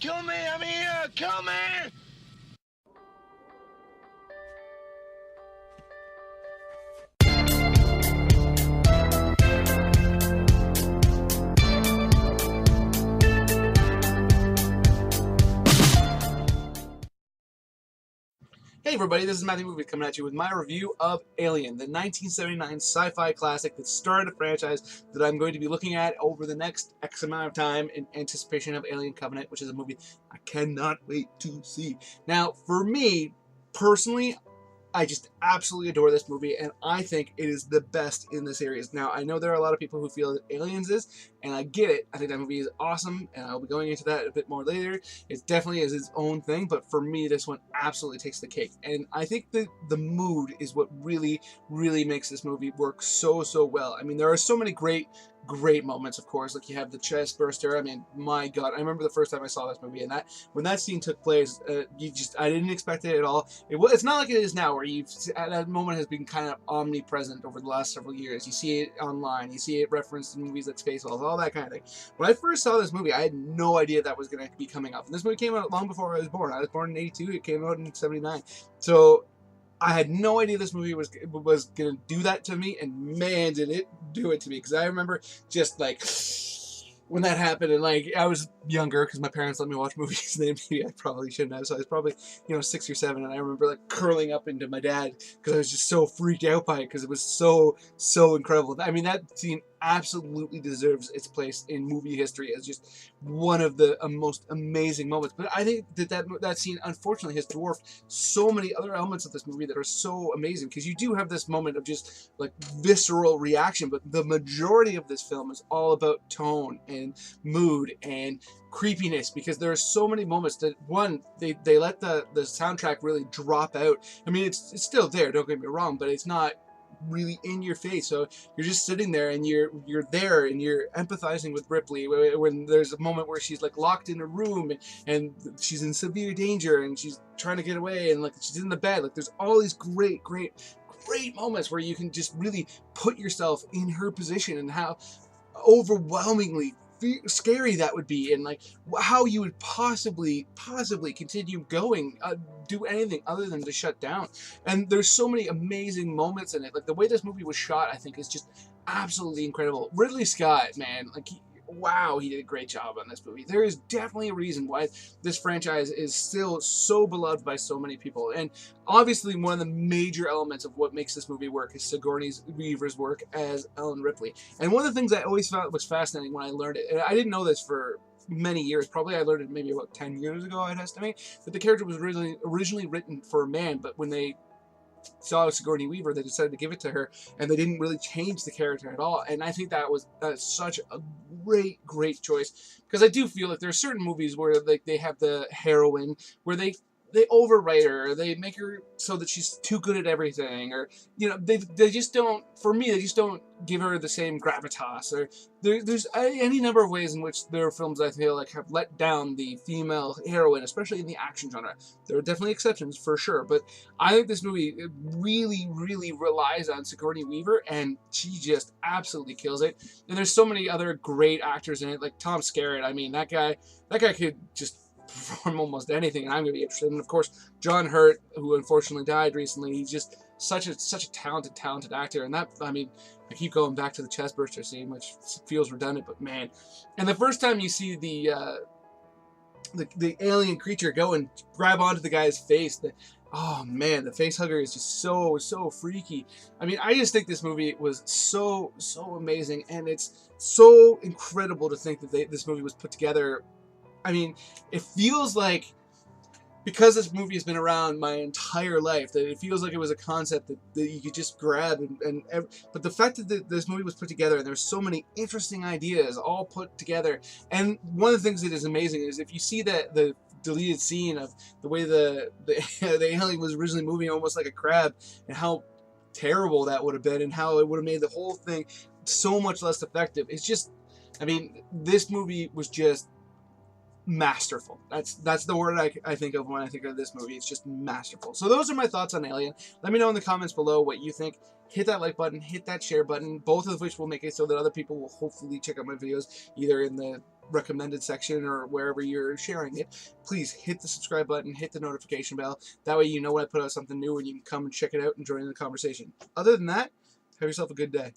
Kill me! I'm here! Kill me! Hey everybody, this is Matthew Movie coming at you with my review of Alien, the 1979 sci-fi classic that started a franchise that I'm going to be looking at over the next X amount of time in anticipation of Alien Covenant, which is a movie I cannot wait to see. Now, for me, personally, I just absolutely adore this movie, and I think it is the best in the series. Now, I know there are a lot of people who feel that Aliens is, and I get it. I think that movie is awesome, and I'll be going into that a bit more later. It definitely is its own thing, but for me, this one absolutely takes the cake. And I think that the mood is what really, really makes this movie work so, so well. I mean, there are so many great moments, of course. Like, you have the chest burster. I mean, my god, I remember the first time I saw this movie, and that when that scene took place, I didn't expect it at all. It's not like it is now, where that moment has been kind of omnipresent over the last several years. You see it online, you see it referenced in movies like Spaceballs, all that kind of thing. When I first saw this movie, I had no idea that was going to be coming up. And this movie came out long before I was born. I was born in '82. It came out in '79. So I had no idea this movie was going to do that to me, and man, did it do it to me. Because I remember just like when that happened, and like I was younger because my parents let me watch movies. Maybe I probably shouldn't have. So I was probably 6 or 7, and I remember like curling up into my dad because I was just so freaked out by it because it was so incredible. I mean, that scene absolutely deserves its place in movie history as just one of the most amazing moments. But I think that scene unfortunately has dwarfed so many other elements of this movie that are so amazing, because you do have this moment of just like visceral reaction, but the majority of this film is all about tone and mood and creepiness, because there are so many moments that, one, they let the soundtrack really drop out. I mean, it's still there, don't get me wrong, but it's not really in your face. So you're just sitting there, and you're there, and you're empathizing with Ripley when there's a moment where she's like locked in a room, and she's in severe danger, and she's trying to get away, and like she's in the bed. Like, there's all these great moments where you can just really put yourself in her position, and how overwhelmingly scary that would be, and like how you would possibly continue going, do anything other than to shut down. And there's so many amazing moments in it. Like, the way this movie was shot, I think, is just absolutely incredible. Ridley Scott, man, like wow, he did a great job on this movie. There is definitely a reason why this franchise is still so beloved by so many people. And obviously, one of the major elements of what makes this movie work is Sigourney Weaver's work as Ellen Ripley. And one of the things I always found was fascinating when I learned it, and I didn't know this for many years, probably I learned it maybe about 10 years ago, I'd estimate, that the character was originally written for a man, but when they saw Sigourney Weaver, they decided to give it to her, and they didn't really change the character at all. And I think that was such a great choice, because I do feel like there are certain movies where like they have the heroine where they overwrite her, or they make her so that she's too good at everything, or they just don't, for me, they just don't give her the same gravitas. Or there's any number of ways in which there are films I feel like have let down the female heroine, especially in the action genre. There are definitely exceptions for sure, but I think this movie really relies on Sigourney Weaver, and she just absolutely kills it. And there's so many other great actors in it, like Tom Skerritt. I mean, that guy could just perform almost anything, and I'm going to be interested. And of course, John Hurt, who unfortunately died recently, he's just such a talented actor. And that, I mean, I keep going back to the chestburster scene, which feels redundant, but man. And the first time you see the alien creature go and grab onto the guy's face, oh man, the face hugger is just so freaky. I mean, I just think this movie was so amazing, and it's so incredible to think that this movie was put together. I mean, it feels like, because this movie has been around my entire life, that it feels like it was a concept that you could just grab, but the fact that this movie was put together, and there's so many interesting ideas all put together. And one of the things that is amazing is, if you see the deleted scene of the way the alien was originally moving almost like a crab, and how terrible that would have been, and how it would have made the whole thing so much less effective. It's just, I mean, this movie was just masterful. That's the word I think of when I think of this movie. It's just masterful. So those are my thoughts on Alien. Let me know in the comments below what you think. Hit that like button, hit that share button, both of which will make it so that other people will hopefully check out my videos, either in the recommended section or wherever you're sharing it. Please hit the subscribe button, hit the notification bell. That way you know when I put out something new and you can come and check it out and join in the conversation. Other than that, have yourself a good day.